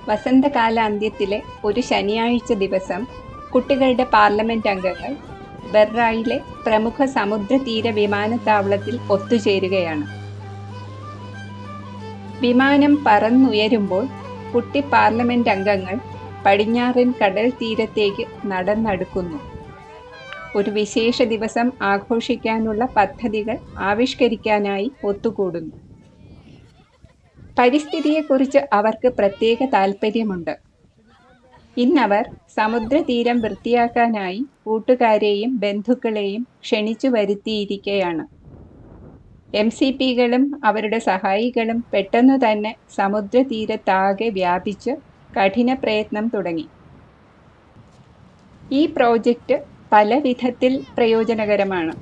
വസന്തകാലാന്ത്യത്തിലെ ഒരു ശനിയാഴ്ച ദിവസം കുട്ടികളുടെ പാർലമെന്റ് അംഗങ്ങൾ ബെർറായിലെ പ്രമുഖ സമുദ്രതീര വിമാനത്താവളത്തിൽ ഒത്തുചേരുകയാണ്. വിമാനം പറന്നുയരുമ്പോൾ കുട്ടി പാർലമെന്റ് അംഗങ്ങൾ പടിഞ്ഞാറൻ കടൽ തീരത്തേക്ക് നടന്നടുക്കുന്നു. ഒരു വിശേഷ ദിവസം ആഘോഷിക്കാനുള്ള പദ്ധതികൾ ആവിഷ്കരിക്കാനായി ഒത്തുകൂടുന്നു. പരിസ്ഥിതിയെക്കുറിച്ച് അവർക്ക് പ്രത്യേക താൽപ്പര്യമുണ്ട്. ഇന്നവർ സമുദ്രതീരം വൃത്തിയാക്കാനായി കൂട്ടുകാരെയും ബന്ധുക്കളെയും ക്ഷണിച്ചു വരുത്തിയിരിക്കുകയാണ്. MCPകളും അവരുടെ സഹായികളും പെട്ടെന്നു തന്നെ സമുദ്രതീരത്താകെ വ്യാപിച്ച് കഠിന പ്രയത്നം തുടങ്ങി. ഈ പ്രോജക്റ്റ് പല വിധത്തിൽ പ്രയോജനകരമാണ്.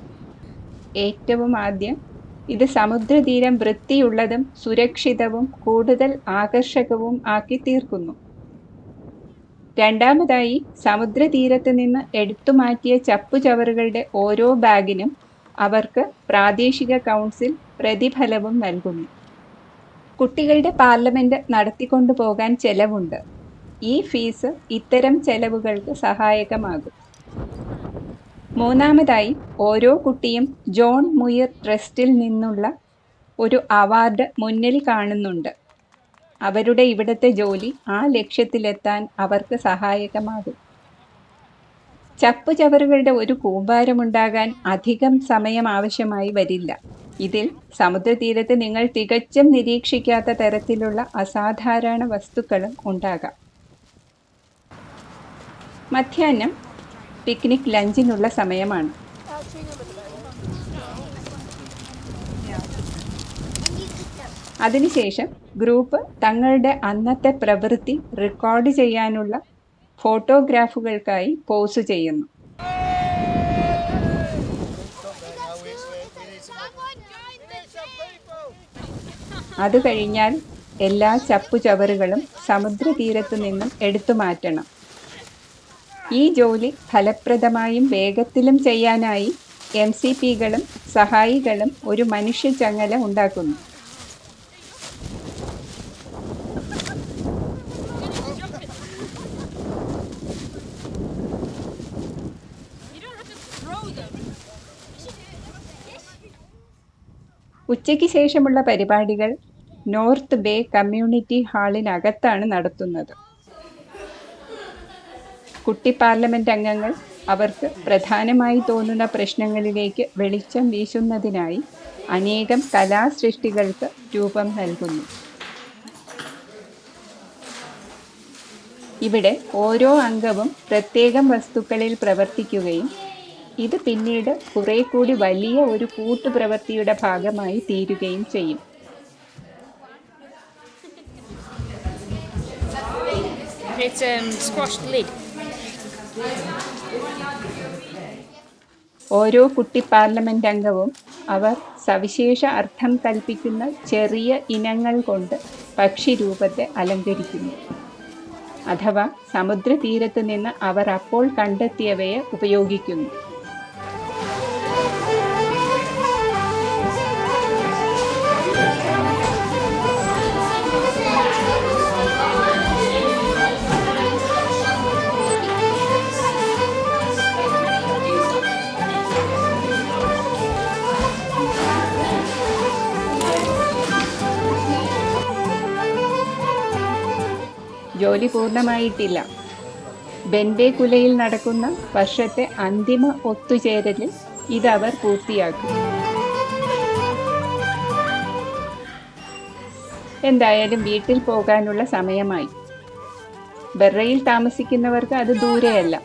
ഏറ്റവും ആദ്യം ഇത് സമുദ്രതീരം വൃത്തിയുള്ളതും സുരക്ഷിതവും കൂടുതൽ ആകർഷകവും ആക്കി തീർക്കുന്നു. രണ്ടാമതായി, സമുദ്രതീരത്ത് നിന്ന് എടുത്തുമാറ്റിയ ചപ്പുചവറുകളുടെ ഓരോ ബാഗിനും അവർക്ക് പ്രാദേശിക കൗൺസിൽ പ്രതിഫലവും നൽകുന്നു. കുട്ടികളുടെ പാർലമെന്റ് നടത്തിക്കൊണ്ടുപോകാൻ ചെലവുണ്ട്. ഈ ഫീസ് ഇത്തരം ചെലവുകൾക്ക് സഹായകമാകും. മൂന്നാമതായി, ഓരോ കുട്ടിയും ജോൺ മുയർ ട്രസ്റ്റിൽ നിന്നുള്ള ഒരു അവാർഡ് മുന്നിൽ കാണുന്നുണ്ട്. അവരുടെ ഇവിടുത്തെ ജോലി ആ ലക്ഷ്യത്തിലെത്താൻ അവർക്ക് സഹായകമാകും. ചപ്പുചവറുകളുടെ ഒരു കൂമ്പാരമുണ്ടാകാൻ അധികം സമയം ആവശ്യമായി വരില്ല. ഇതിൽ സമുദ്രതീരത്ത് നിങ്ങൾ തികച്ചും നിരീക്ഷിക്കാത്ത തരത്തിലുള്ള അസാധാരണ വസ്തുക്കളും ഉണ്ടാകാം. മധ്യാഹ്നം പിക്നിക് ലഞ്ചിനുള്ള സമയമാണ്. അതിനുശേഷം ഗ്രൂപ്പ് തങ്ങളുടെ അന്നത്തെ പ്രവൃത്തി റെക്കോർഡ് ചെയ്യാനുള്ള ഫോട്ടോഗ്രാഫുകൾക്കായി പോസ് ചെയ്യുന്നു. അത് കഴിഞ്ഞാൽ എല്ലാ ചപ്പുചവറുകളും സമുദ്രതീരത്തു നിന്നും എടുത്തു മാറ്റണം. ഈ ജോലി ഫലപ്രദമായും വേഗത്തിലും ചെയ്യാനായി MCPകളും സഹായികളും ഒരു മനുഷ്യച്ചങ്ങല ഉണ്ടാക്കുന്നു. ഉച്ചയ്ക്ക് ശേഷമുള്ള പരിപാടികൾ നോർത്ത് ബേ കമ്മ്യൂണിറ്റി ഹാളിനകത്താണ് നടത്തുന്നത്. കുട്ടി പാർലമെന്റ് അംഗങ്ങൾ അവർക്ക് പ്രധാനമായി തോന്നുന്ന പ്രശ്നങ്ങളിലേക്ക് വെളിച്ചം വീശുന്നതിനായി അനേകം കലാസൃഷ്ടികൾക്ക് രൂപം നൽകുന്നു. ഇവിടെ ഓരോ അംഗവും പ്രത്യേകം വസ്തുക്കളിൽ പ്രവർത്തിക്കുകയും ഇത് പിന്നീട് കുറെ കൂടി വലിയ ഒരു കൂട്ടുപ്രവൃത്തിയുടെ ഭാഗമായി തീരുകയും ചെയ്യും. ഓരോ കുട്ടി പാർലമെന്റ് അംഗവും അവർ സവിശേഷ അർത്ഥം കൽപ്പിക്കുന്ന ചെറിയ ഇനങ്ങൾ കൊണ്ട് പക്ഷിരൂപത്തെ അലങ്കരിക്കുന്നു. അഥവാ സമുദ്രതീരത്ത് നിന്ന് അവർ അപ്പോൾ കണ്ടെത്തിയവയെ ഉപയോഗിക്കുന്നു. ജോലി പൂർണ്ണമായിട്ടില്ല. ബെൻബെ കുലയിൽ നടക്കുന്ന വർഷത്തെ അന്തിമ ഒത്തുചേരലിൽ ഇതവർ പൂർത്തിയാക്കും. എന്തായാലും വീട്ടിൽ പോകാനുള്ള സമയമായി. ബെർറയിൽ താമസിക്കുന്നവർക്ക് അത് ദൂരെയല്ല.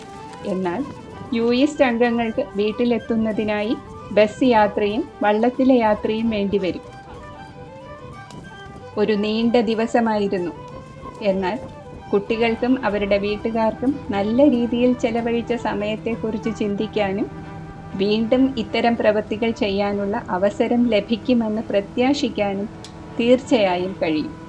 എന്നാൽ യുയിസ്റ്റ് അംഗങ്ങൾക്ക് വീട്ടിലെത്തുന്നതിനായി ബസ് യാത്രയും വള്ളത്തിലെ യാത്രയും വേണ്ടിവരും. ഒരു നീണ്ട ദിവസമായിരുന്നു. എന്നാൽ കുട്ടികൾക്കും അവരുടെ വീട്ടുകാർക്കും നല്ല രീതിയിൽ ചെലവഴിച്ച സമയത്തെക്കുറിച്ച് ചിന്തിക്കാനും വീണ്ടും ഇത്തരം പ്രവൃത്തികൾ ചെയ്യാനുള്ള അവസരം ലഭിക്കുമെന്ന് പ്രത്യാശിക്കാനും തീർച്ചയായും കഴിയും.